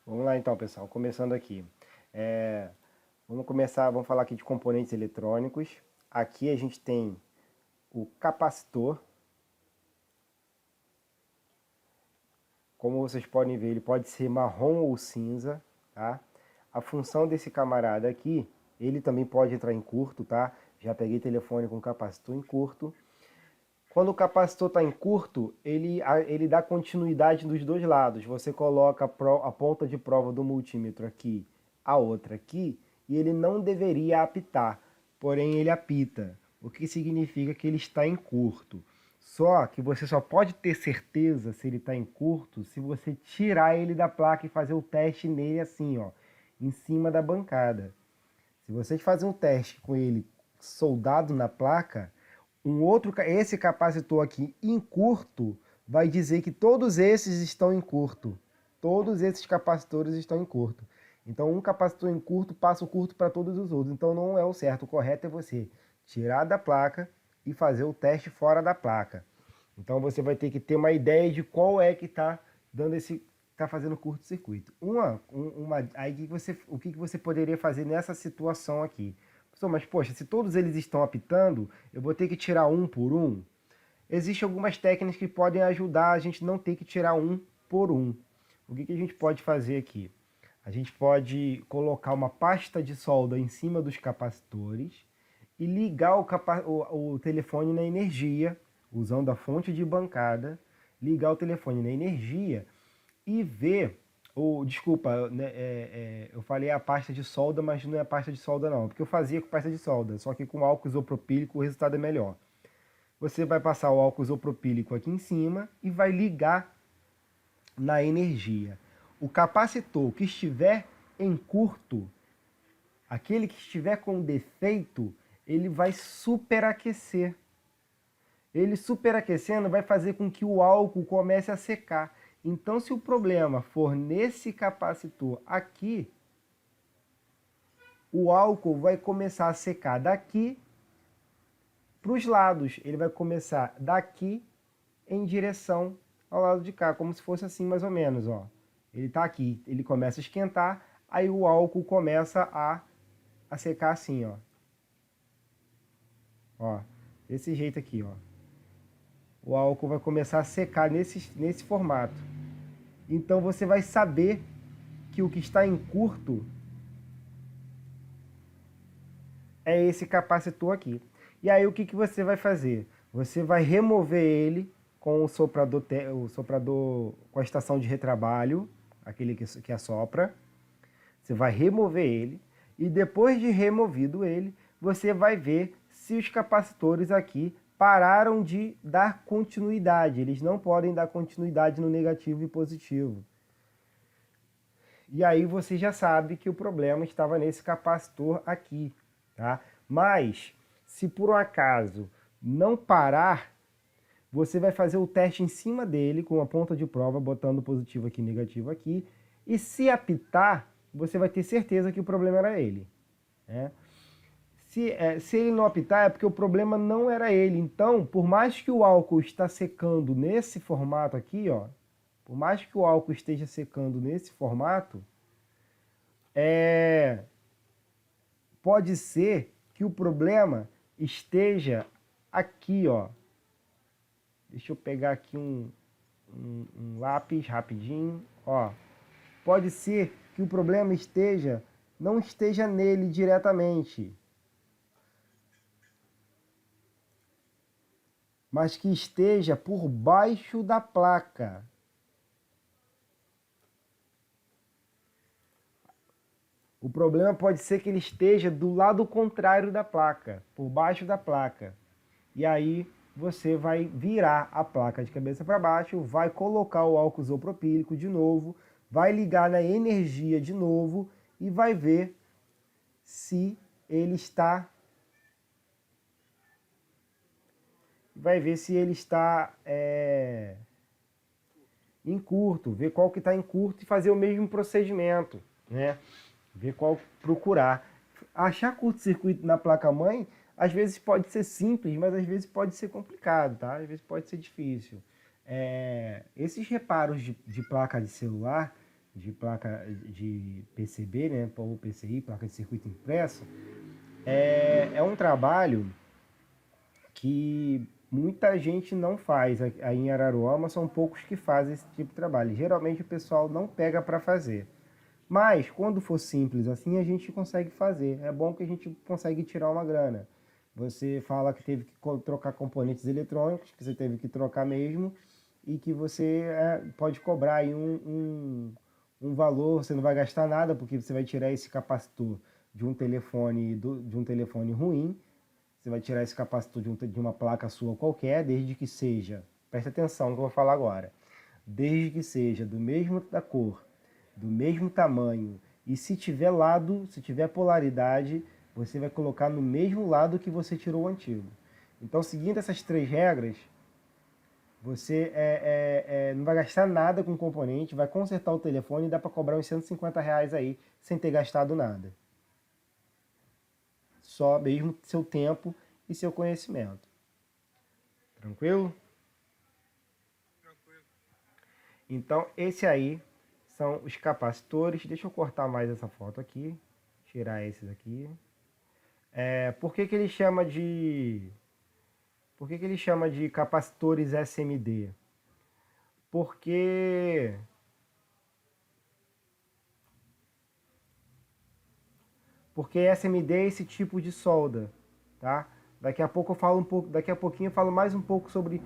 Vamos lá então, pessoal, começando aqui. Vamos falar aqui de componentes eletrônicos. Aqui a gente tem o capacitor. Como vocês podem ver, ele pode ser marrom ou cinza, tá? A função desse camarada aqui, ele também pode entrar em curto, tá? Já peguei telefone com capacitor em curto. Quando o capacitor está em curto, ele dá continuidade dos dois lados. Você coloca a ponta de prova do multímetro aqui, a outra aqui, e ele não deveria apitar, porém ele apita, o que significa que ele está em curto. Só que você só pode ter certeza se ele está em curto se você tirar ele da placa e fazer o teste nele assim, ó, em cima da bancada. Se vocês fazem um teste com ele soldado na placa, esse capacitor aqui em curto vai dizer que todos esses estão em curto. Todos esses capacitores estão em curto. Então um capacitor em curto passa o curto para todos os outros. Então não é o certo. O correto é você tirar da placa e fazer o teste fora da placa. Então você vai ter que ter uma ideia de qual é que está dando está fazendo curto-circuito. Aí o que você poderia fazer nessa situação aqui? Mas poxa, se todos eles estão apitando, eu vou ter que tirar um por um? Existem algumas técnicas que podem ajudar a gente não ter que tirar um por um. O que a gente pode fazer aqui? A gente pode colocar uma pasta de solda em cima dos capacitores e ligar o telefone na energia, usando a fonte de bancada, ligar o telefone na energia e ver, desculpa, né, eu falei a pasta de solda, mas não é a pasta de solda não, porque eu fazia com pasta de solda, só que com álcool isopropílico o resultado é melhor. Você vai passar o álcool isopropílico aqui em cima e vai ligar na energia. O capacitor que estiver em curto, aquele que estiver com defeito, ele vai superaquecer. Ele superaquecendo vai fazer com que o álcool comece a secar. Então, se o problema for nesse capacitor aqui, o álcool vai começar a secar daqui para os lados. Ele vai começar daqui em direção ao lado de cá, como se fosse assim mais ou menos, ó. Ele está aqui, ele começa a esquentar, aí o álcool começa a secar assim, ó. Ó, desse jeito aqui, ó. O álcool vai começar a secar nesse formato. Então você vai saber que o que está em curto é esse capacitor aqui. E aí o que você vai fazer? Você vai remover ele com o soprador com a estação de retrabalho, aquele que assopra. Você vai remover ele e depois de removido ele, você vai ver se os capacitores aqui pararam de dar continuidade. Eles não podem dar continuidade no negativo e positivo. E aí você já sabe que o problema estava nesse capacitor aqui, tá? Mas, se por um acaso não parar, você vai fazer o teste em cima dele com a ponta de prova, botando positivo aqui, negativo aqui. E se apitar, você vai ter certeza que o problema era ele, né? Se ele não apitar, é porque o problema não era ele. Então, por mais que o álcool está secando nesse formato aqui, ó, por mais que o álcool esteja secando nesse formato, pode ser que o problema esteja aqui, ó. Deixa eu pegar aqui um lápis rapidinho, ó. Pode ser que o problema não esteja nele diretamente, mas que esteja por baixo da placa. O problema pode ser que ele esteja do lado contrário da placa, por baixo da placa. E aí você vai virar a placa de cabeça para baixo, vai colocar o álcool isopropílico de novo, vai ligar na energia de novo e vai ver se ele está em curto, ver qual que está em curto e fazer o mesmo procedimento, né? Ver qual procurar. Achar curto-circuito na placa-mãe, às vezes pode ser simples, mas às vezes pode ser complicado, tá? Às vezes pode ser difícil. Esses reparos de placa de celular, de placa de PCB, né, ou PCI, placa de circuito impresso, é um trabalho que muita gente não faz. Aí em Araruama são poucos que fazem esse tipo de trabalho. Geralmente o pessoal não pega para fazer. Mas quando for simples assim, a gente consegue fazer. É bom que a gente consegue tirar uma grana. Você fala que teve que trocar componentes eletrônicos, que você teve que trocar mesmo, e que você pode cobrar aí um valor, você não vai gastar nada, porque você vai tirar esse capacitor de um telefone, de um telefone ruim, você vai tirar esse capacitor de uma placa sua qualquer, desde que seja, presta atenção no que eu vou falar agora, desde que seja do mesmo da cor, do mesmo tamanho, e se tiver lado, se tiver polaridade, você vai colocar no mesmo lado que você tirou o antigo. Então, seguindo essas três regras, você não vai gastar nada com componente, vai consertar o telefone e dá para cobrar uns R$ 150 aí, sem ter gastado nada. Só mesmo seu tempo e seu conhecimento. Tranquilo? Tranquilo. Então, esse aí são os capacitores. Deixa eu cortar mais essa foto aqui. Tirar esses aqui. Por que ele chama de... Por que ele chama de capacitores SMD? Porque... Porque SMD é esse tipo de solda, tá? Daqui a pouco eu falo um pouco, daqui a pouquinho eu falo mais um pouco sobre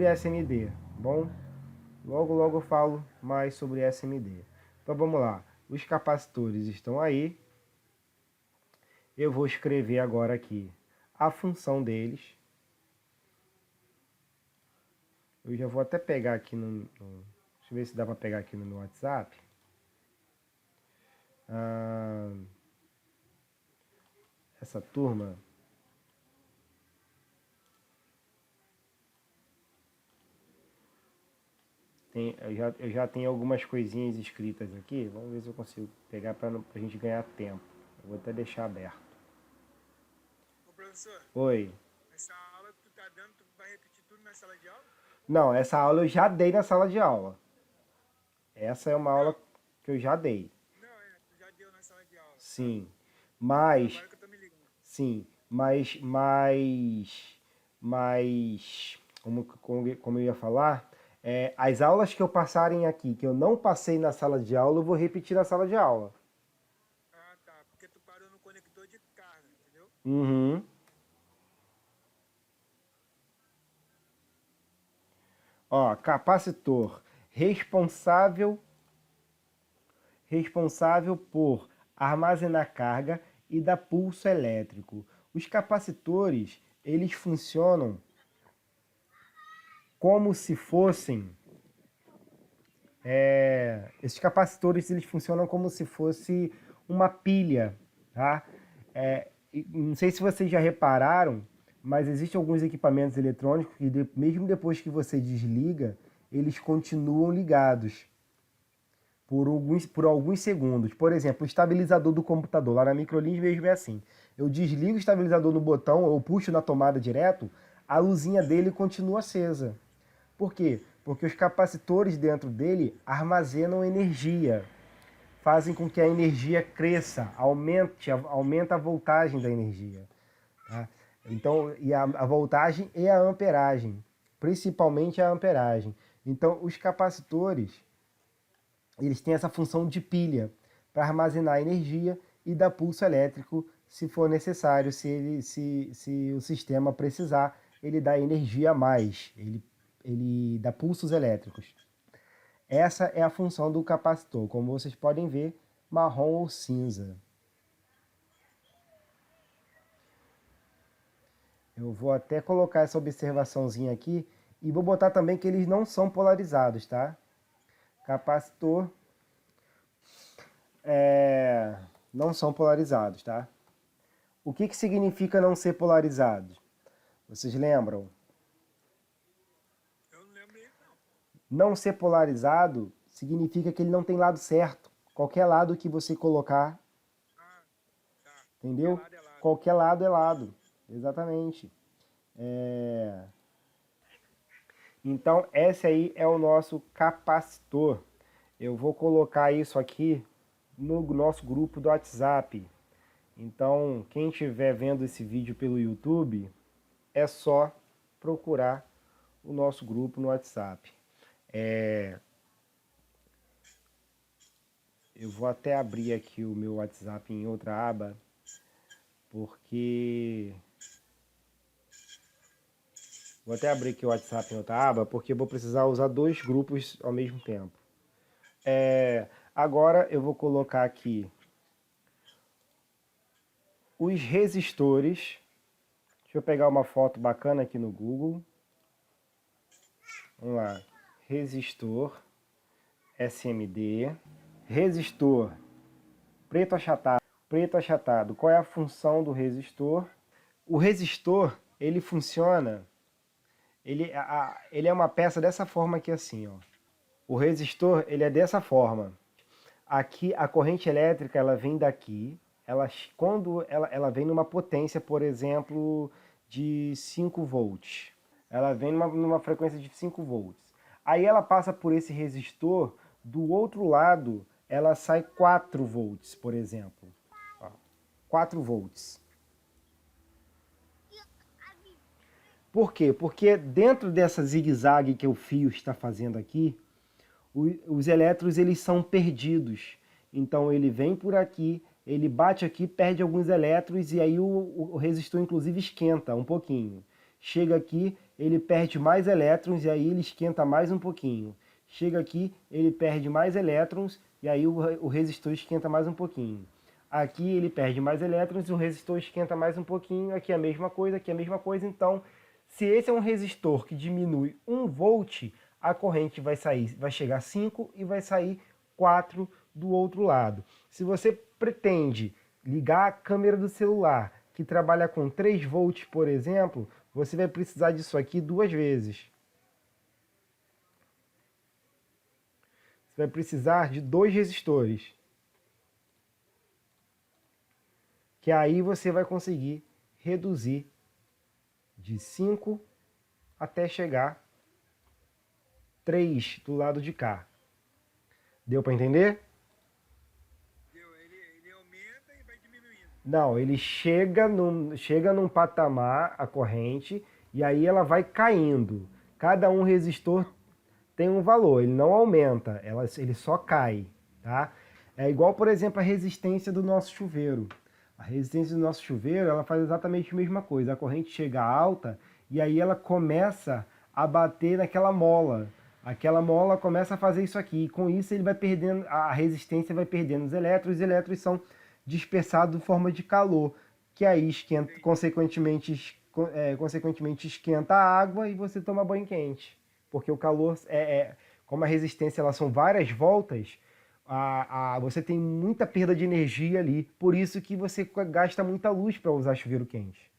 SMD, bom? Logo logo eu falo mais sobre SMD. Então vamos lá. Os capacitores estão aí. Eu vou escrever agora aqui a função deles. Eu já vou até pegar aqui deixa eu ver se dá para pegar aqui no meu WhatsApp. Essa turma eu já tenho algumas coisinhas escritas aqui. Vamos ver se eu consigo pegar para a gente ganhar tempo. Eu vou até deixar aberto. Ô, professor, Oi. essa aula que tu tá dando, tu vai repetir tudo na sala de aula? Não, essa aula eu já dei na sala de aula. Essa é uma aula Não, que eu já dei. não, tu já deu na sala de aula. Tá. Sim. Mas, Agora que eu tô me ligando. sim, mas, como eu ia falar, as aulas que eu passarem aqui, que eu não passei na sala de aula, eu vou repetir na sala de aula. Ah, tá. Porque tu parou no conector de carga, entendeu? Uhum. Ó, capacitor responsável por armazenar carga e dar pulso elétrico. Os capacitores, eles funcionam como se fossem esses capacitores, eles funcionam como se fosse uma pilha, tá? Não sei se vocês já repararam, mas existem alguns equipamentos eletrônicos que mesmo depois que você desliga, eles continuam ligados por alguns segundos. Por exemplo, o estabilizador do computador, lá na Microlins mesmo é assim. Eu desligo o estabilizador no botão, eu puxo na tomada direto, a luzinha dele continua acesa. Por quê? Porque os capacitores dentro dele armazenam energia, fazem com que a energia cresça, aumenta a voltagem da energia. Tá? Então, e a voltagem e a amperagem, principalmente a amperagem. Então, os capacitores, eles têm essa função de pilha para armazenar energia e dar pulso elétrico se for necessário, se o sistema precisar, ele dá energia a mais, ele dá pulsos elétricos. Essa é a função do capacitor, como vocês podem ver, marrom ou cinza. Eu vou até colocar essa observaçãozinha aqui e vou botar também que eles não são polarizados, tá? Capacitor não são polarizados, tá? O que significa não ser polarizado? Vocês lembram? Eu não lembro isso, não. Não ser polarizado significa que ele não tem lado certo. Qualquer lado que você colocar, Ah, tá. Qualquer entendeu? lado é lado. Qualquer lado é lado. Exatamente. É... Então, esse aí é o nosso capacitor. eu vou colocar isso aqui no nosso grupo do WhatsApp. Então, quem estiver vendo esse vídeo pelo YouTube, é só procurar o nosso grupo no WhatsApp. Eu vou até abrir aqui o meu WhatsApp em outra aba, porque... Vou até abrir aqui o WhatsApp em outra aba, porque eu vou precisar usar dois grupos ao mesmo tempo. Agora eu vou colocar aqui os resistores. Deixa eu pegar uma foto bacana aqui no Google. Vamos lá. Resistor SMD. Resistor preto achatado. Preto achatado. Qual é a função do resistor? O resistor, ele funciona... Ele é uma peça dessa forma aqui assim, ó. O resistor, ele é dessa forma. Aqui, a corrente elétrica, ela vem daqui. Quando ela vem numa potência, por exemplo, de 5 volts. Ela vem numa frequência de 5 volts. Aí ela passa por esse resistor, do outro lado, ela sai 4 volts, por exemplo. Ó, 4 volts. Por quê? Porque dentro dessa zigue-zague que o fio está fazendo aqui, os elétrons eles são perdidos. Então ele vem por aqui, ele bate aqui, perde alguns elétrons e aí o resistor inclusive esquenta um pouquinho. Chega aqui, ele perde mais elétrons e aí ele esquenta mais um pouquinho. Chega aqui, ele perde mais elétrons e aí o resistor esquenta mais um pouquinho. Aqui ele perde mais elétrons e o resistor esquenta mais um pouquinho. Aqui é a mesma coisa, aqui é a mesma coisa. Então, se esse é um resistor que diminui 1 volt, a corrente vai chegar a 5 e vai sair 4 do outro lado. Se você pretende ligar a câmera do celular, que trabalha com 3 volts, por exemplo, você vai precisar disso aqui 2 vezes. Você vai precisar de 2 resistores. Que aí você vai conseguir reduzir de 5 até chegar 3 do lado de cá. Deu para entender? Deu. Ele aumenta e vai diminuindo. Não, ele chega num patamar, a corrente, e aí ela vai caindo. Cada um resistor tem um valor, ele não aumenta, ele só cai, tá? É igual, por exemplo, a resistência do nosso chuveiro. A resistência do nosso chuveiro, ela faz exatamente a mesma coisa. A corrente chega alta e aí ela começa a bater naquela mola. Aquela mola começa a fazer isso aqui. E com isso ele vai perdendo, a resistência vai perdendo os elétrons são dispersados em forma de calor, que aí esquenta, consequentemente esquenta a água e você toma banho quente. Porque o calor, como a resistência elas são várias voltas, você tem muita perda de energia ali, por isso que você gasta muita luz para usar chuveiro quente.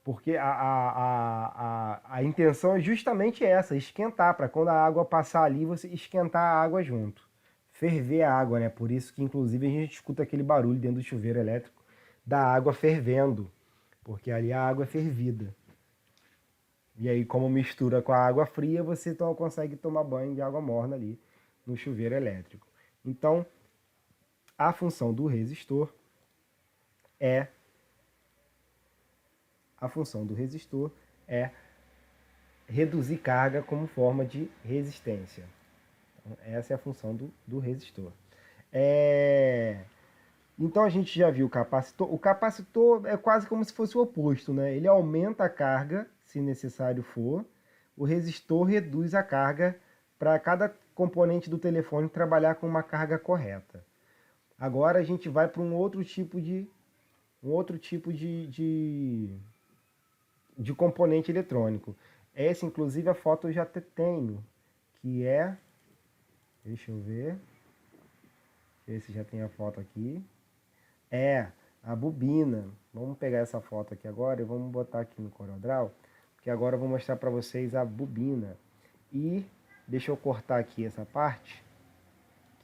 Porque a intenção é justamente essa, esquentar, para quando a água passar ali, você esquentar a água junto. Ferver a água, né? Por isso que inclusive a gente escuta aquele barulho dentro do chuveiro elétrico da água fervendo, porque ali a água é fervida. E aí, como mistura com a água fria, você consegue tomar banho de água morna ali no chuveiro elétrico. Então, a função do resistor é reduzir carga como forma de resistência. Então, essa é a função do resistor. Então a gente já viu o capacitor. O capacitor é quase como se fosse o oposto, né? Ele aumenta a carga, se necessário for. O resistor reduz a carga para cada componente do telefone trabalhar com uma carga correta. Agora a gente vai para um outro tipo de componente eletrônico. Essa, inclusive, a foto eu já tenho, que é... Deixa eu ver se já tem a foto aqui. É a bobina. Vamos pegar essa foto aqui agora e vamos botar aqui no CorelDRAW, porque agora eu vou mostrar para vocês a bobina. E deixa eu cortar aqui essa parte,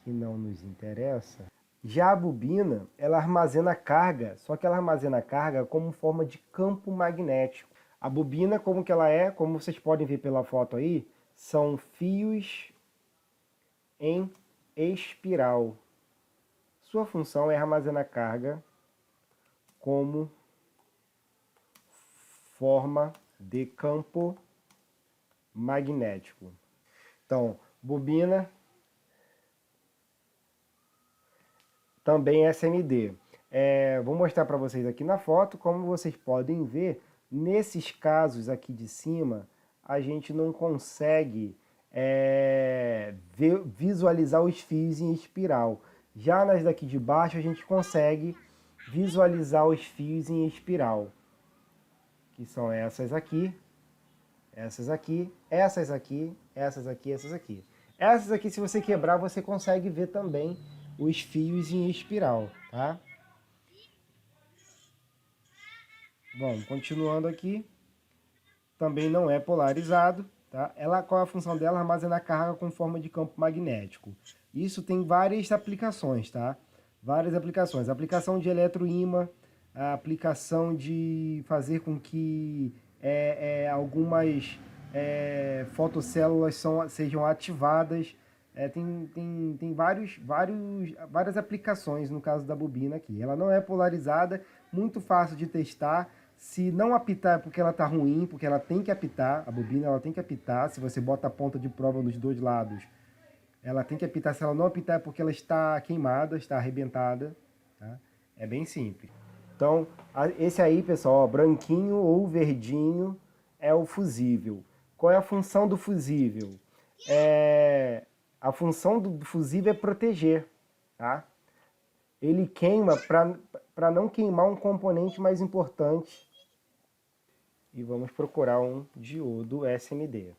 que não nos interessa. Já a bobina, ela armazena carga, só que ela armazena carga como forma de campo magnético. A bobina, como que ela é, como vocês podem ver pela foto aí, são fios em espiral. Sua função é armazenar carga como forma de campo magnético. Então, bobina também SMD. Vou mostrar para vocês aqui na foto. Como vocês podem ver, nesses casos aqui de cima, a gente não consegue visualizar os fios em espiral. Já nas daqui de baixo, a gente consegue visualizar os fios em espiral, que são essas aqui, essas aqui, essas aqui, essas aqui, essas aqui. Essas aqui, se você quebrar, você consegue ver também os fios em espiral, tá? Bom, continuando aqui, também não é polarizado, tá? Qual é a função dela? Armazenar carga com forma de campo magnético. Isso tem várias aplicações, tá? Várias aplicações. Aplicação de eletroímã, a aplicação de fazer com que algumas fotocélulas sejam ativadas. Tem várias aplicações no caso da bobina aqui. Ela não é polarizada, muito fácil de testar. Se não apitar é porque ela está ruim, porque ela tem que apitar, a bobina ela tem que apitar. Se você bota a ponta de prova nos dois lados, ela tem que apitar. Se ela não apitar é porque ela está queimada, está arrebentada. Tá? É bem simples. Então, esse aí, pessoal, ó, branquinho ou verdinho é o fusível. Qual é a função do fusível? A função do fusível é proteger, tá? Ele queima para não queimar um componente mais importante. E vamos procurar um diodo SMD.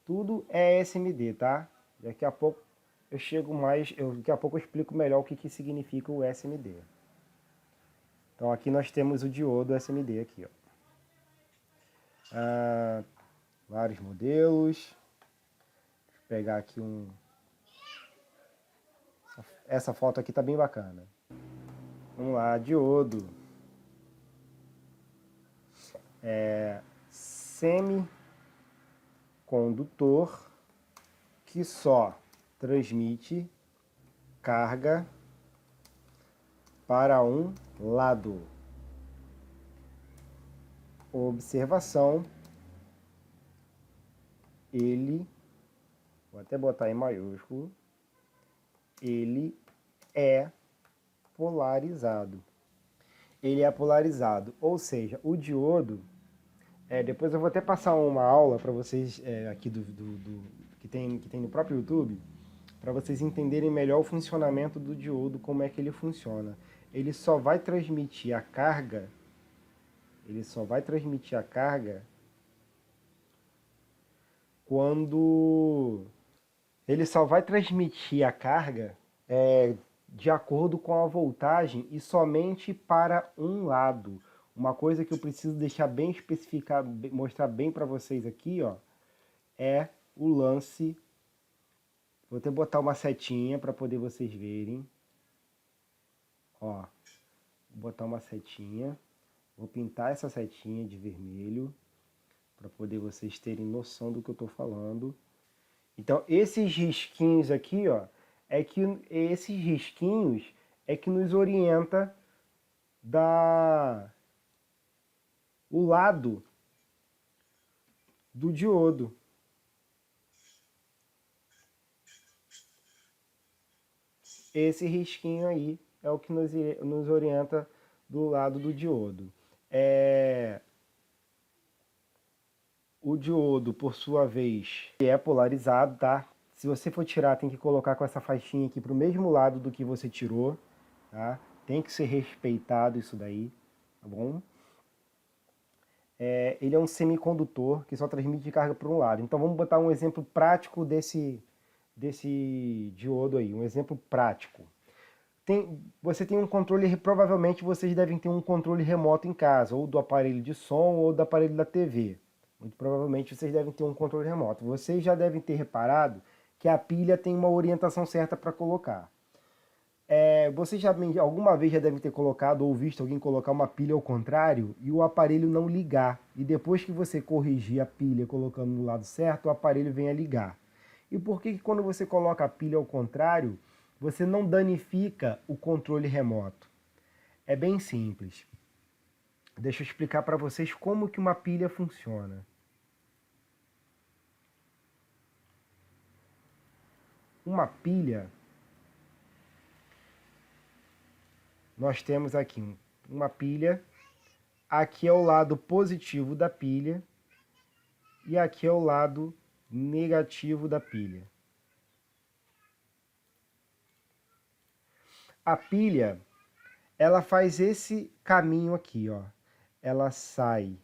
Tudo é SMD, tá? Daqui a pouco daqui a pouco eu explico melhor o que significa o SMD. Então aqui nós temos o diodo SMD aqui, ó. Vários modelos. Deixa eu pegar aqui essa foto aqui tá bem bacana. Vamos lá, diodo. Semicondutor que só transmite carga para um lado. Observação, vou até botar em maiúsculo, ele é polarizado. Ele é polarizado, ou seja, o diodo, depois eu vou até passar uma aula para vocês aqui que tem no próprio YouTube, para vocês entenderem melhor o funcionamento do diodo, como é que ele funciona. Ele só vai transmitir a carga, quando ele só vai transmitir a carga de acordo com a voltagem e somente para um lado. Uma coisa que eu preciso deixar bem especificado, mostrar bem para vocês aqui, ó, é o lance. Vou até botar uma setinha para poder vocês verem. Ó, vou botar uma setinha. Vou pintar essa setinha de vermelho para poder vocês terem noção do que eu estou falando. Então, esses risquinhos aqui, ó, esses risquinhos é que nos orienta o lado do diodo. Esse risquinho aí é o que nos orienta do lado do diodo. O diodo, por sua vez, é polarizado, tá? Se você for tirar, tem que colocar com essa faixinha aqui para o mesmo lado do que você tirou, tá? Tem que ser respeitado isso daí, tá bom? Ele é um semicondutor que só transmite carga para um lado. Então vamos botar um exemplo prático desse diodo aí, um exemplo prático. Você tem um controle, provavelmente vocês devem ter um controle remoto em casa, ou do aparelho de som ou do aparelho da TV. Muito provavelmente vocês devem ter um controle remoto. Vocês já devem ter reparado que a pilha tem uma orientação certa para colocar. Você alguma vez já deve ter colocado ou visto alguém colocar uma pilha ao contrário e o aparelho não ligar. E depois que você corrigir a pilha colocando no lado certo, o aparelho vem a ligar. E por que quando você coloca a pilha ao contrário, você não danifica o controle remoto? É bem simples. Deixa eu explicar para vocês como que uma pilha funciona. Uma pilha, nós temos aqui uma pilha, aqui é o lado positivo da pilha e aqui é o lado negativo da pilha. A pilha, ela faz esse caminho aqui, ó. Ela sai,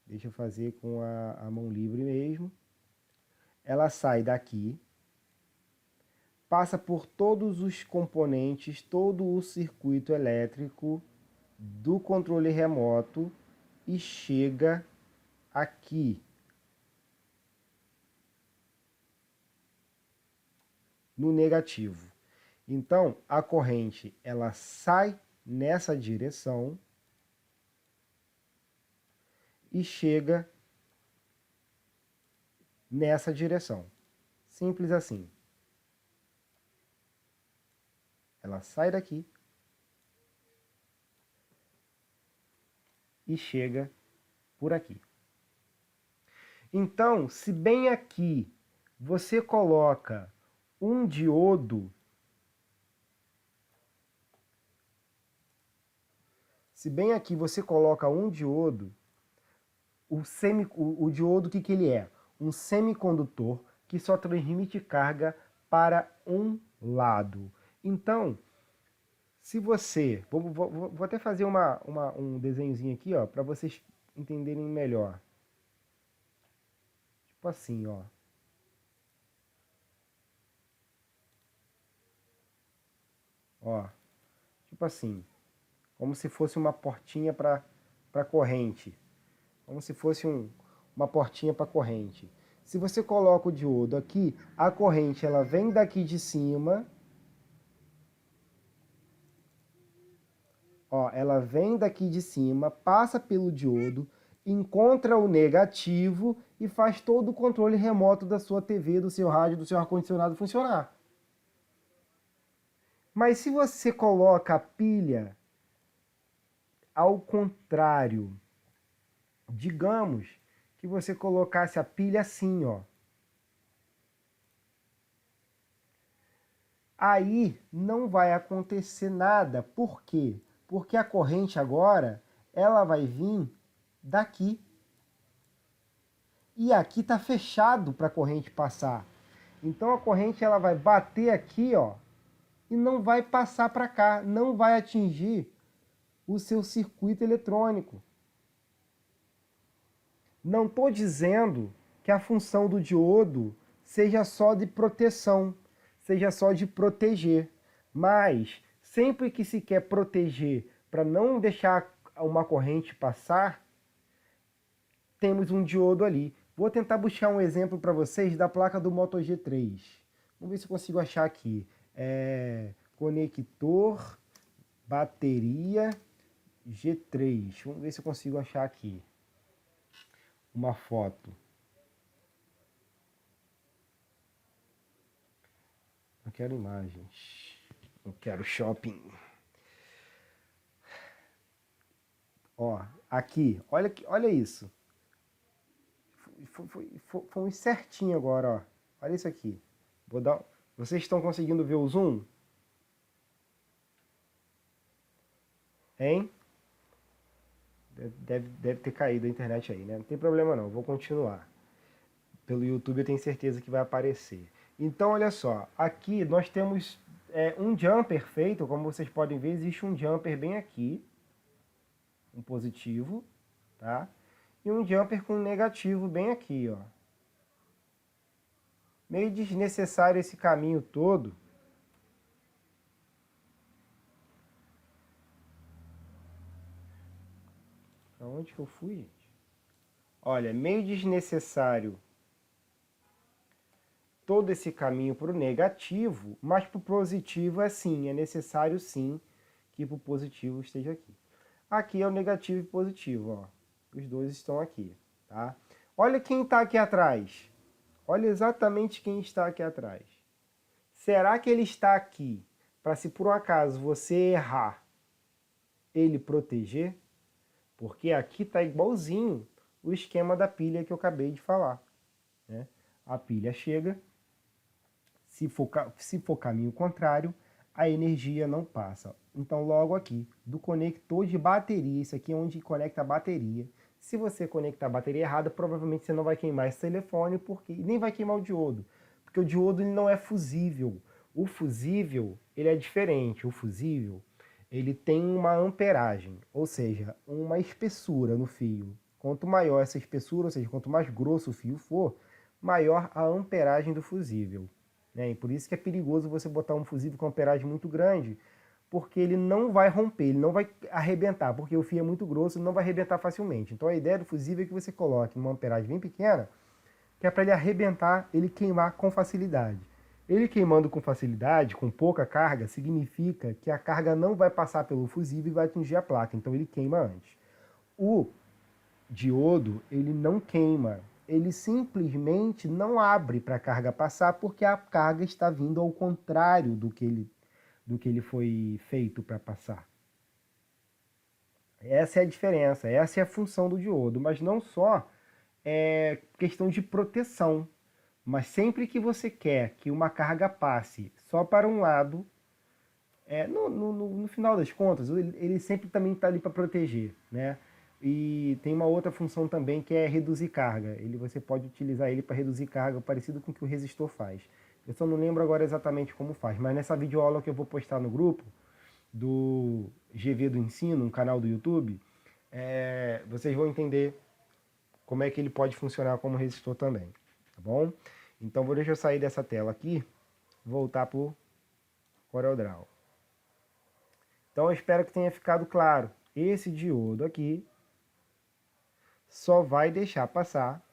deixa eu fazer com a mão livre mesmo. Ela sai daqui, passa por todos os componentes, todo o circuito elétrico do controle remoto e chega aqui no negativo. Então, a corrente ela sai nessa direção e chega nessa direção. Simples assim. Ela sai daqui e chega por aqui. Então, se bem aqui você coloca um diodo, o diodo, o que ele é? Um semicondutor que só transmite carga para um lado. Então, se você... Vou até fazer um desenhozinho aqui, ó, para vocês entenderem melhor. Tipo assim, ó. Ó, tipo assim, como se fosse uma portinha para corrente. Como se fosse uma portinha para corrente. Se você coloca o diodo aqui, a corrente ela vem daqui de cima. Ó, ela vem daqui de cima, passa pelo diodo, encontra o negativo e faz todo o controle remoto da sua TV, do seu rádio, do seu ar-condicionado funcionar. Mas se você coloca a pilha ao contrário, digamos que você colocasse a pilha assim, ó. Aí não vai acontecer nada. Por quê? Porque a corrente agora, ela vai vir daqui. E aqui está fechado para a corrente passar. Então a corrente ela vai bater aqui, ó, e não vai passar para cá, não vai atingir o seu circuito eletrônico. Não estou dizendo que a função do diodo seja só de proteção, seja só de proteger, mas sempre que se quer proteger para não deixar uma corrente passar, temos um diodo ali. Vou tentar buscar um exemplo para vocês da placa do Moto G3. Vamos ver se eu consigo achar aqui. Conector, bateria, G3. Vamos ver se eu consigo achar aqui uma foto. Não quero imagens. Não quero shopping. Ó, aqui, olha isso. Foi certinho agora, ó. Olha isso aqui. Vocês estão conseguindo ver o zoom? Hein? Deve ter caído a internet aí, né? Não tem problema não, vou continuar. Pelo YouTube eu tenho certeza que vai aparecer. Então, olha só. Aqui nós temos um jumper feito. Como vocês podem ver, existe um jumper bem aqui. Um positivo, tá? E um jumper com um negativo bem aqui, ó. Meio desnecessário esse caminho todo. Pra onde que eu fui, gente? Olha, meio desnecessário todo esse caminho para o negativo, mas para o positivo é necessário sim que para o positivo esteja aqui. Aqui é o negativo e positivo, ó. Os dois estão aqui, tá? Olha quem está aqui atrás. Olha exatamente quem está aqui atrás. Será que ele está aqui para, se por um acaso você errar, ele proteger? Porque aqui está igualzinho o esquema da pilha que eu acabei de falar, né? A pilha chega, se for caminho contrário, a energia não passa. Então, logo aqui, do conector de bateria, isso aqui é onde conecta a bateria. Se você conectar a bateria errada, provavelmente você não vai queimar esse telefone, porque nem vai queimar o diodo, porque o diodo ele não é fusível. O fusível, ele é diferente. O fusível, ele tem uma amperagem, ou seja, uma espessura no fio. Quanto maior essa espessura, ou seja, quanto mais grosso o fio for, maior a amperagem do fusível. Né? E por isso que é perigoso você botar um fusível com amperagem muito grande, porque ele não vai romper, ele não vai arrebentar, porque o fio é muito grosso, ele não vai arrebentar facilmente. Então a ideia do fusível é que você coloque uma amperagem bem pequena, que é para ele arrebentar, ele queimar com facilidade. Ele queimando com facilidade, com pouca carga, significa que a carga não vai passar pelo fusível e vai atingir a placa, então ele queima antes. O diodo, ele não queima, ele simplesmente não abre para a carga passar porque a carga está vindo ao contrário do que ele foi feito para passar. Essa é a diferença, essa é a função do diodo, mas não só é questão de proteção, mas sempre que você quer que uma carga passe só para um lado, no final das contas, ele sempre também está ali para proteger, né? E tem uma outra função também que é reduzir carga. Você pode utilizar ele para reduzir carga, parecido com o que o resistor faz. Eu só não lembro agora exatamente como faz, mas nessa videoaula que eu vou postar no grupo do GV do Ensino, um canal do YouTube, vocês vão entender como é que ele pode funcionar como resistor também, tá bom? Então deixa eu sair dessa tela aqui, voltar para o CorelDRAW. Então eu espero que tenha ficado claro. Esse diodo aqui só vai deixar passar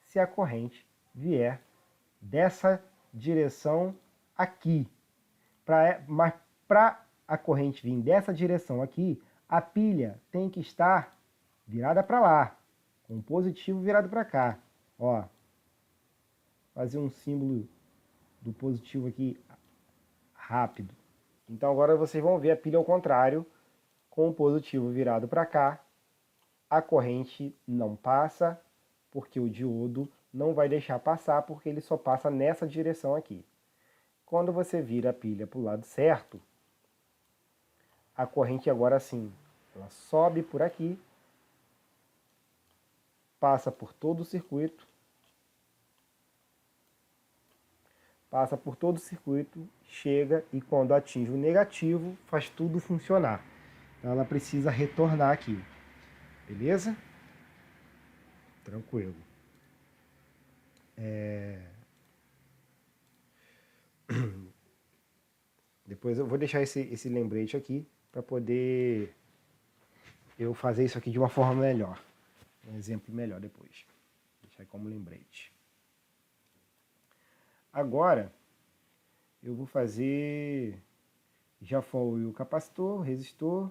se a corrente vier dessa direção aqui. Mas para a corrente vir dessa direção aqui, a pilha tem que estar virada para lá, com o positivo virado para cá. Ó, fazer um símbolo do positivo aqui rápido. Então agora vocês vão ver a pilha ao contrário, com o positivo virado para cá. A corrente não passa, porque o diodo não vai deixar passar, porque ele só passa nessa direção aqui. Quando você vira a pilha para o lado certo, a corrente agora sim, ela sobe por aqui, passa por todo o circuito, chega e quando atinge o negativo, faz tudo funcionar. Então ela precisa retornar aqui, beleza? Tranquilo. Depois eu vou deixar esse lembrete aqui para poder eu fazer isso aqui de uma forma melhor. Um exemplo melhor depois. Vou deixar como lembrete. Agora, eu vou fazer... Já foi o capacitor, resistor,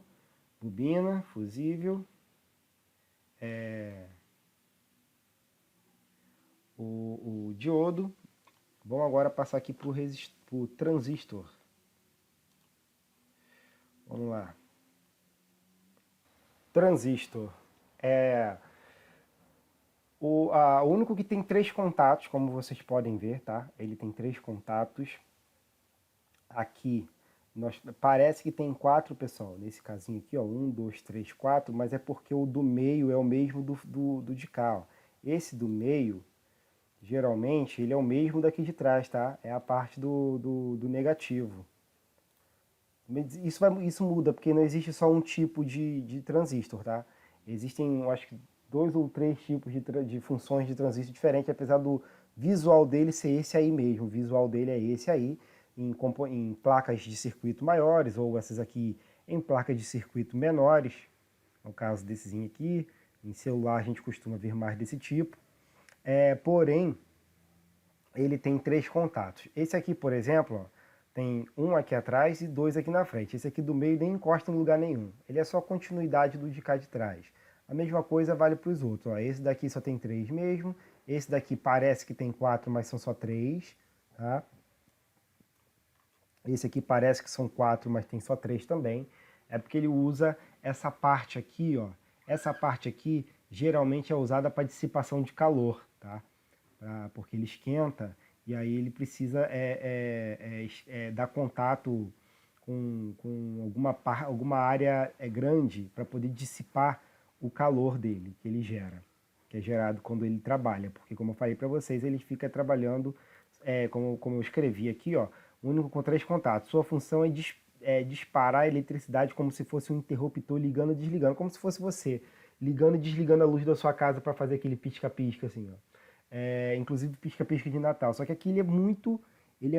bobina, fusível, o diodo. Vamos agora passar aqui para o transistor. Vamos lá. Transistor é o único que tem 3 contatos, como vocês podem ver, tá? Ele tem 3 contatos. Aqui, parece que tem 4, pessoal. Nesse casinho aqui, ó, 1, 2, 3, 4, mas é porque o do meio é o mesmo do de cá, ó. Esse do meio, geralmente, ele é o mesmo daqui de trás, tá? É a parte do negativo. Isso muda, porque não existe só um tipo de transistor, tá? Existem, eu acho que 2 ou 3 tipos de funções de transistor diferentes, apesar do visual dele ser esse aí mesmo. O visual dele é esse aí, em placas de circuito maiores, ou essas aqui em placas de circuito menores, É o caso dessezinho aqui. Em celular a gente costuma ver mais desse tipo. Porém, ele tem 3 contatos. Esse aqui, por exemplo, ó, tem um aqui atrás e 2 aqui na frente. Esse aqui do meio nem encosta em lugar nenhum. Ele é só continuidade do de cá de trás. A mesma coisa vale para os outros. Ó. Esse daqui só tem 3 mesmo. Esse daqui parece que tem 4, mas são só 3. Tá? Esse aqui parece que são 4, mas tem só 3 também. É porque ele usa essa parte aqui, ó. Essa parte aqui geralmente é usada para dissipação de calor, tá? Porque ele esquenta e aí ele precisa dar contato com alguma área grande para poder dissipar o calor dele, que ele gera, que é gerado quando ele trabalha. Porque, como eu falei para vocês, ele fica trabalhando, como eu escrevi aqui, ó, único com 3 contatos. Sua função é disparar a eletricidade como se fosse um interruptor ligando e desligando, como se fosse você ligando e desligando a luz da sua casa para fazer aquele pisca-pisca, assim, ó. Inclusive pisca-pisca de Natal. Só que aqui ele é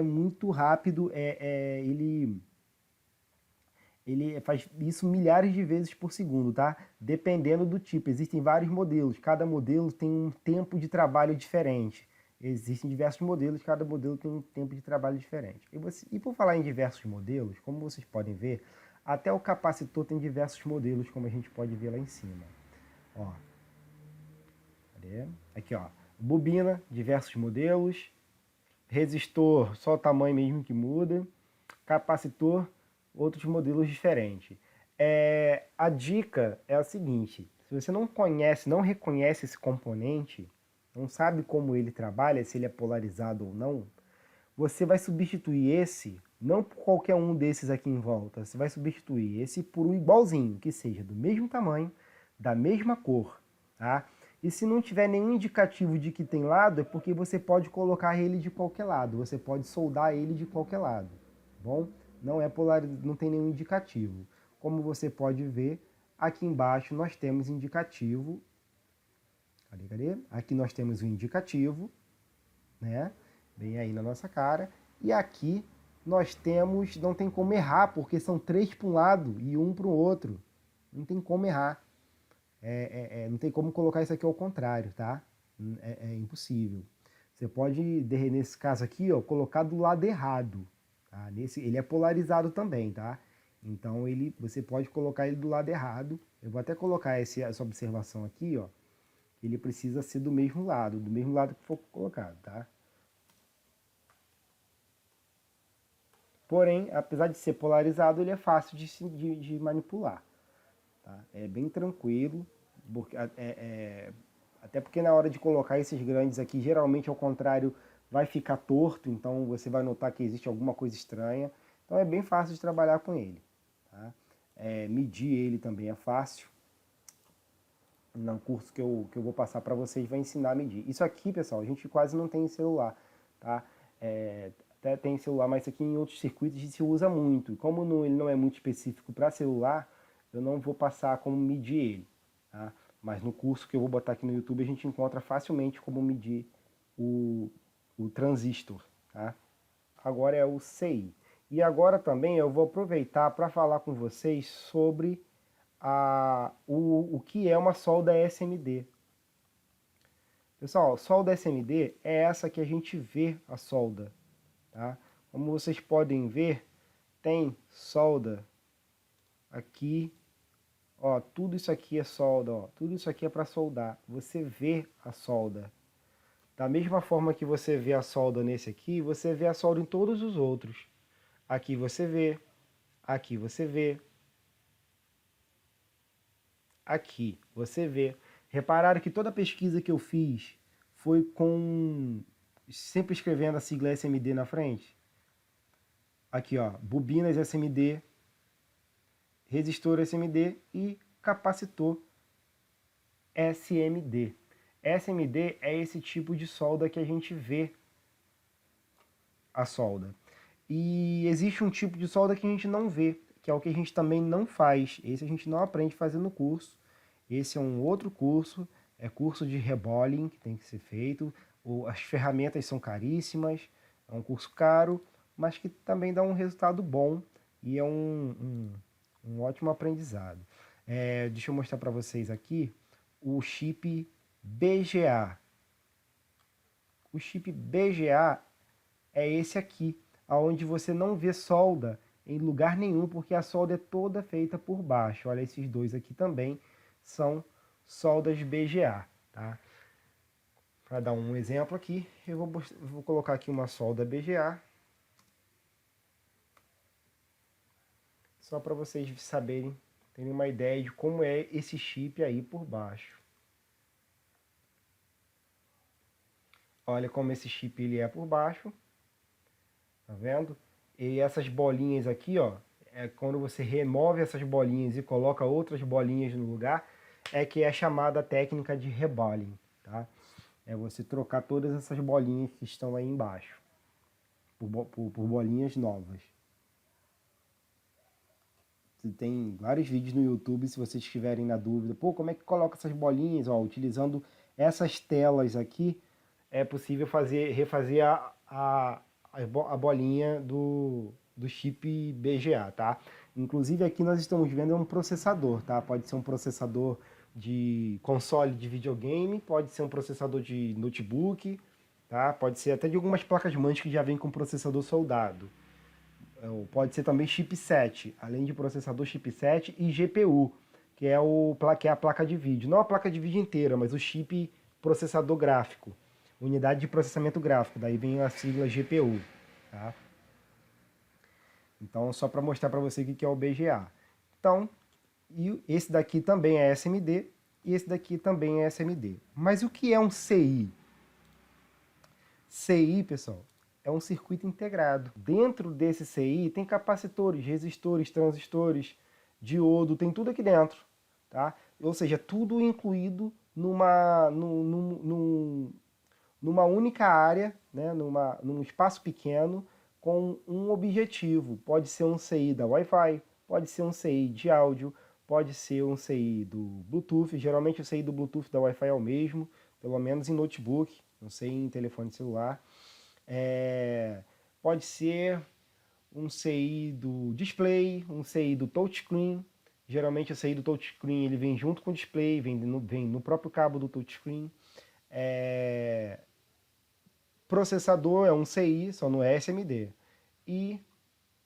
muito rápido, ele faz isso milhares de vezes por segundo, tá? Dependendo do tipo. Existem vários modelos, cada modelo tem um tempo de trabalho diferente. Existem diversos modelos, cada modelo tem um tempo de trabalho diferente. E por falar em diversos modelos, como vocês podem ver, até o capacitor tem diversos modelos, como a gente pode ver lá em cima. Ó. Cadê? Aqui, ó. Bobina, diversos modelos. Resistor, só o tamanho mesmo que muda. Capacitor, outros modelos diferentes. A dica é a seguinte: se você não conhece, não reconhece esse componente, não sabe como ele trabalha, se ele é polarizado ou não, você vai substituir esse, não por qualquer um desses aqui em volta, você vai substituir esse por um igualzinho, que seja do mesmo tamanho, da mesma cor, tá? E se não tiver nenhum indicativo de que tem lado, é porque você pode colocar ele de qualquer lado, você pode soldar ele de qualquer lado, tá bom? Não é polarizado, não tem nenhum indicativo. Como você pode ver, aqui embaixo nós temos indicativo. Cadê? Aqui nós temos o indicativo, né? Bem aí na nossa cara. E aqui nós temos, não tem como errar, porque são 3 para um lado e 1 para o outro. Não tem como errar. Não tem como colocar isso aqui ao contrário, tá? É impossível. Você pode, nesse caso aqui, ó, colocar do lado errado. Tá? Ele é polarizado também, tá? Então você pode colocar ele do lado errado. Eu vou até colocar essa observação aqui, ó. Ele precisa ser do mesmo lado que for colocado, tá? Porém, apesar de ser polarizado, ele é fácil de manipular. Tá? É bem tranquilo, até porque na hora de colocar esses grandes aqui, geralmente ao contrário vai ficar torto, então você vai notar que existe alguma coisa estranha. Então é bem fácil de trabalhar com ele. Tá? Medir ele também é fácil. No curso que eu vou passar para vocês vai ensinar a medir. Isso aqui, pessoal, a gente quase não tem em celular. Tá? Até tem celular, mas isso aqui em outros circuitos se usa muito. Como ele não é muito específico para celular, eu não vou passar como medir ele. Tá? Mas no curso que eu vou botar aqui no YouTube, a gente encontra facilmente como medir o transistor. Tá? Agora é o CI. E agora também eu vou aproveitar para falar com vocês sobre o que é uma solda SMD. Pessoal, solda SMD é essa que a gente vê a solda. Tá? Como vocês podem ver, tem solda aqui. Ó, tudo isso aqui é solda, ó. Tudo isso aqui é para soldar. Você vê a solda. Da mesma forma que você vê a solda nesse aqui, você vê a solda em todos os outros. Aqui você vê, aqui você vê, aqui você vê. Repararam que toda a pesquisa que eu fiz foi sempre escrevendo a sigla SMD na frente? Aqui, ó, bobinas SMD, resistor SMD e capacitor SMD. SMD é esse tipo de solda que a gente vê a solda. E existe um tipo de solda que a gente não vê, que é o que a gente também não faz. Esse a gente não aprende a fazer no curso. Esse é um outro curso, é curso de rebolling que tem que ser feito. As ferramentas são caríssimas, é um curso caro, mas que também dá um resultado bom e é um ótimo aprendizado. Deixa eu mostrar para vocês aqui o chip BGA. O chip BGA é esse aqui, onde você não vê solda em lugar nenhum, porque a solda é toda feita por baixo. Olha, esses dois aqui também são soldas BGA, tá? Para dar um exemplo aqui, eu vou colocar aqui uma solda BGA, só para vocês saberem, terem uma ideia de como é esse chip aí por baixo. Olha como esse chip ele é por baixo, tá vendo? E essas bolinhas aqui, ó, quando você remove essas bolinhas e coloca outras bolinhas no lugar, que é a chamada técnica de reballing, tá? É você trocar todas essas bolinhas que estão aí embaixo por bolinhas novas. Tem vários vídeos no YouTube, se vocês estiverem na dúvida, pô, como é que coloca essas bolinhas? Ó, utilizando essas telas aqui, é possível refazer a bolinha do chip BGA, tá? Inclusive aqui nós estamos vendo um processador, tá? Pode ser um processador de console de videogame, pode ser um processador de notebook, tá? Pode ser até de algumas placas-mães que já vem com processador soldado. Pode ser também chipset, além de processador, chipset e GPU, que é a placa de vídeo. Não a placa de vídeo inteira, mas o chip processador gráfico, unidade de processamento gráfico, daí vem a sigla GPU. Tá? Então, só para mostrar para você o que é o BGA. Então, e esse daqui também é SMD e esse daqui também é SMD. Mas o que é um CI? CI, pessoal, é um circuito integrado. Dentro desse CI tem capacitores, resistores, transistores, diodo, tem tudo aqui dentro, tá? Ou seja, tudo incluído numa única área, né? Num espaço pequeno com um objetivo. Pode ser um CI da Wi-Fi, pode ser um CI de áudio, pode ser um CI do Bluetooth. Geralmente o CI do Bluetooth da Wi-Fi é o mesmo, pelo menos em notebook, não sei em telefone celular. Pode ser um CI do display, um CI do touchscreen. Geralmente o CI do touchscreen ele vem junto com o display, vem no próprio cabo do touchscreen. Processador é um CI, só no SMD. E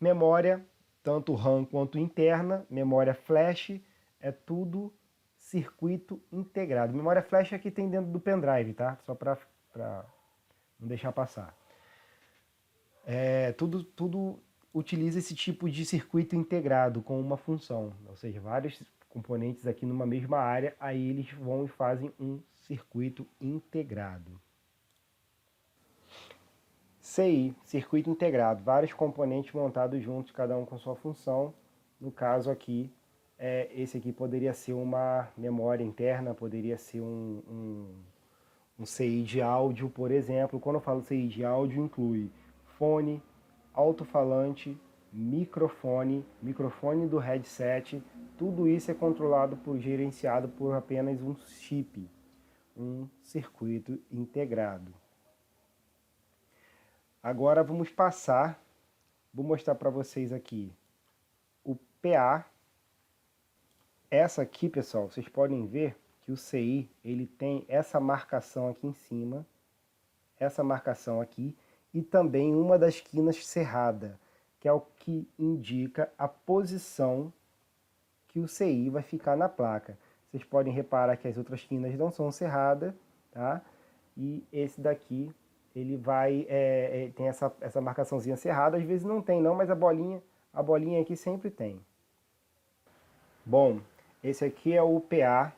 memória, tanto RAM quanto interna, memória flash, é tudo circuito integrado. Memória flash aqui tem dentro do pendrive, tá? Só para não deixar passar. Tudo utiliza esse tipo de circuito integrado com uma função, ou seja, vários componentes aqui numa mesma área, aí eles vão e fazem um circuito integrado. CI, circuito integrado, vários componentes montados juntos, cada um com sua função. No caso aqui, esse aqui poderia ser uma memória interna, poderia ser um CI de áudio, por exemplo. Quando eu falo CI de áudio, inclui fone, alto-falante, microfone do headset. Tudo isso é controlado gerenciado por apenas um chip, um circuito integrado. Agora vamos vou mostrar para vocês aqui o PA. Essa aqui, pessoal, vocês podem ver que o CI ele tem essa marcação aqui em cima, essa marcação aqui, e também uma das quinas cerrada, que é o que indica a posição que o CI vai ficar na placa. Vocês podem reparar que as outras quinas não são cerradas, tá? E esse daqui ele tem essa marcaçãozinha cerrada, às vezes não tem não, mas a bolinha aqui sempre tem. Bom, esse aqui é o PA,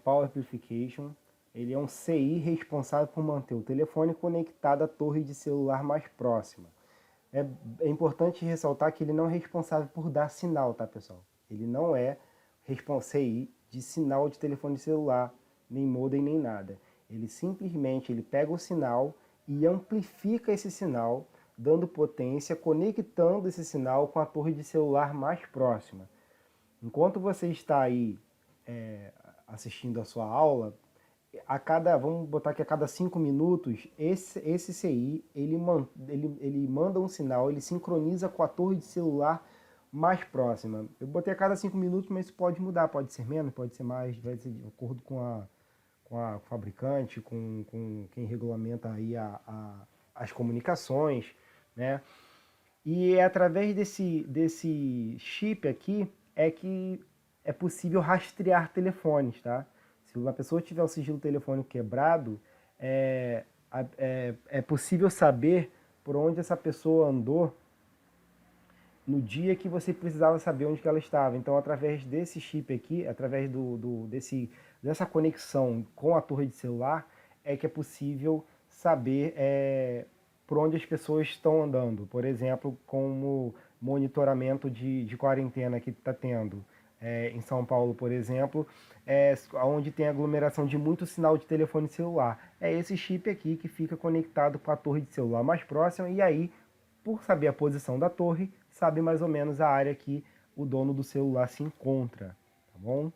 Power Amplification. Ele é um CI responsável por manter o telefone conectado à torre de celular mais próxima. É importante ressaltar que ele não é responsável por dar sinal, tá, pessoal? Ele não é CI de sinal de telefone celular, nem modem, nem nada. Ele simplesmente pega o sinal e amplifica esse sinal, dando potência, conectando esse sinal com a torre de celular mais próxima. Enquanto você está aí assistindo a sua aula, vamos botar que a cada 5 minutos, esse CI ele manda um sinal, ele sincroniza com a torre de celular mais próxima. Eu botei a cada 5 minutos, mas isso pode mudar, pode ser menos, pode ser mais, vai ser de acordo com o fabricante, com quem regulamenta aí as comunicações, né? E é através desse chip aqui é que é possível rastrear telefones, tá? Se uma pessoa tiver o sigilo telefônico quebrado, é possível saber por onde essa pessoa andou no dia que você precisava saber onde que ela estava. Então, através desse chip aqui, através dessa conexão com a torre de celular, é que é possível saber por onde as pessoas estão andando. Por exemplo, como monitoramento de quarentena que está tendo. Em São Paulo, por exemplo, onde tem aglomeração de muito sinal de telefone celular. É esse chip aqui que fica conectado com a torre de celular mais próxima, e aí, por saber a posição da torre, sabe mais ou menos a área que o dono do celular se encontra, tá bom?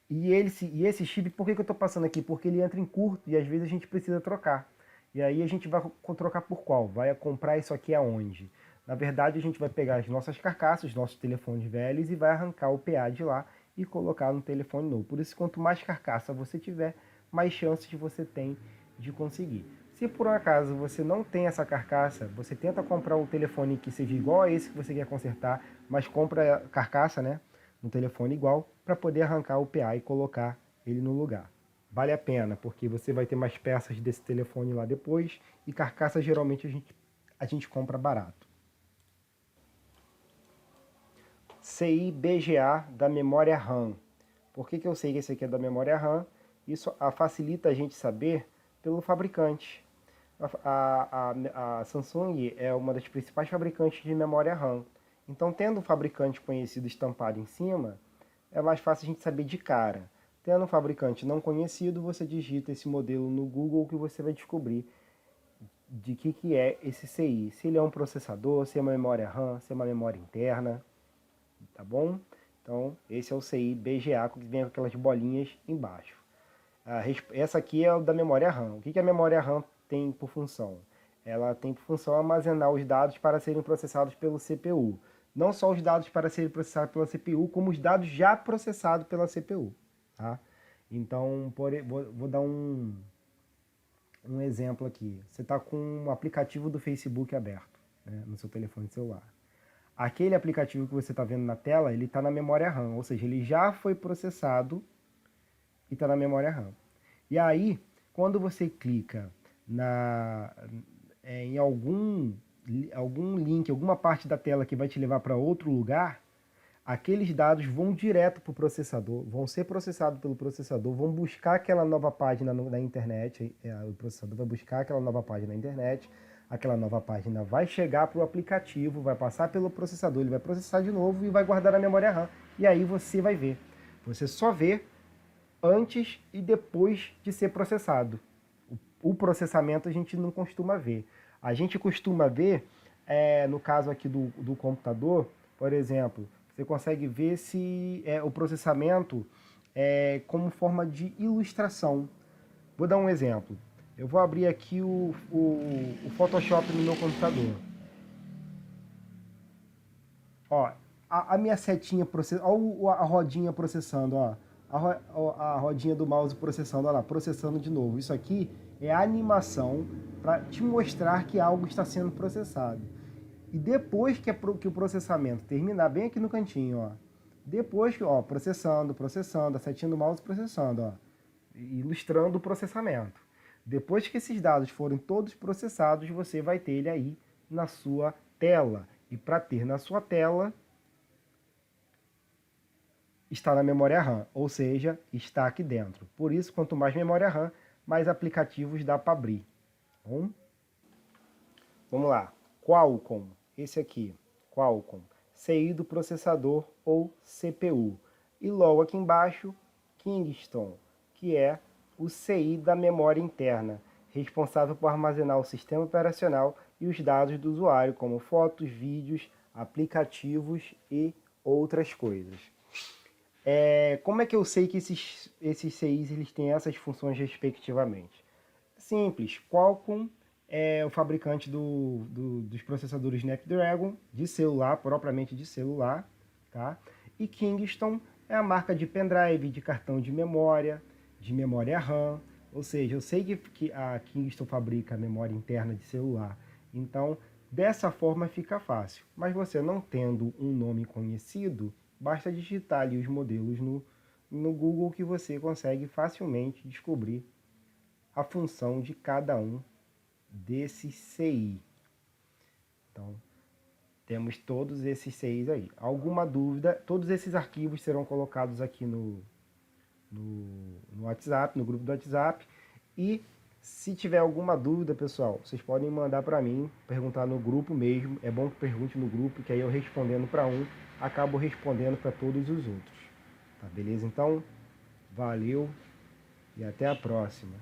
E esse chip, por que eu estou passando aqui? Porque ele entra em curto e às vezes a gente precisa trocar. E aí a gente vai trocar por qual? Vai comprar isso aqui aonde? Na verdade, a gente vai pegar as nossas carcaças, os nossos telefones velhos e vai arrancar o PA de lá e colocar no telefone novo. Por isso, quanto mais carcaça você tiver, mais chances você tem de conseguir. Se por um acaso você não tem essa carcaça, você tenta comprar um telefone que seja igual a esse que você quer consertar, mas compra a carcaça, né, um telefone igual, para poder arrancar o PA e colocar ele no lugar. Vale a pena, porque você vai ter mais peças desse telefone lá depois, e carcaça geralmente a gente compra barato. CI BGA da memória RAM. Por que eu sei que esse aqui é da memória RAM? Isso facilita a gente saber pelo fabricante. A Samsung é uma das principais fabricantes de memória RAM. Então, tendo um fabricante conhecido estampado em cima, é mais fácil a gente saber de cara. Tendo um fabricante não conhecido, você digita esse modelo no Google que você vai descobrir de que é esse CI. Se ele é um processador, se é uma memória RAM, se é uma memória interna, tá bom? Então, esse é o CI BGA, que vem com aquelas bolinhas embaixo. Essa aqui é o da memória RAM. O que a memória RAM tem por função? Ela tem por função armazenar os dados para serem processados pelo CPU. Não só os dados para serem processados pela CPU, como os dados já processados pela CPU. Tá? Então, vou dar um exemplo aqui. Você está com um aplicativo do Facebook aberto, né, no seu telefone celular. Aquele aplicativo que você está vendo na tela, ele está na memória RAM, ou seja, ele já foi processado e está na memória RAM. E aí, quando você clica em algum link, alguma parte da tela que vai te levar para outro lugar, aqueles dados vão direto para o processador, vão ser processados pelo processador, vão buscar aquela nova página na internet, o processador vai buscar aquela nova página na internet, aquela nova página vai chegar para o aplicativo, vai passar pelo processador, ele vai processar de novo e vai guardar na memória RAM. E aí você vai ver. Você só vê antes e depois de ser processado. O processamento a gente não costuma ver. A gente costuma ver, no caso aqui do computador, por exemplo, você consegue ver se o processamento como forma de ilustração. Vou dar um exemplo. Eu vou abrir aqui o Photoshop no meu computador. Ó, a minha setinha processando, ó, a rodinha processando, ó. A rodinha do mouse processando, olha lá, processando de novo. Isso aqui é a animação para te mostrar que algo está sendo processado. E depois que o processamento terminar, bem aqui no cantinho, ó, depois que, ó, processando, a setinha do mouse processando, ó, ilustrando o processamento. Depois que esses dados forem todos processados, você vai ter ele aí na sua tela. E para ter na sua tela, está na memória RAM, ou seja, está aqui dentro. Por isso, quanto mais memória RAM, mais aplicativos dá para abrir. Bom? Vamos lá. Qualcomm, esse aqui, Qualcomm, CI do processador ou CPU. E logo aqui embaixo, Kingston, que é o CI da memória interna, responsável por armazenar o sistema operacional e os dados do usuário, como fotos, vídeos, aplicativos e outras coisas. Como é que eu sei que esses CIs eles têm essas funções respectivamente? Simples, Qualcomm é o fabricante dos processadores Snapdragon de celular, propriamente de celular, tá? E Kingston é a marca de pendrive, de cartão de memória RAM. Ou seja, eu sei que a Kingston fabrica memória interna de celular, então dessa forma fica fácil. Mas você não tendo um nome conhecido, basta digitar ali os modelos no Google que você consegue facilmente descobrir a função de cada um desses CI. Então, temos todos esses CIs aí. Alguma dúvida, todos esses arquivos serão colocados aqui no WhatsApp, no grupo do WhatsApp. E se tiver alguma dúvida, pessoal, vocês podem mandar para mim, perguntar no grupo mesmo. É bom que pergunte no grupo, que aí eu respondendo para um, acabo respondendo para todos os outros. Tá, beleza? Então, valeu e até a próxima.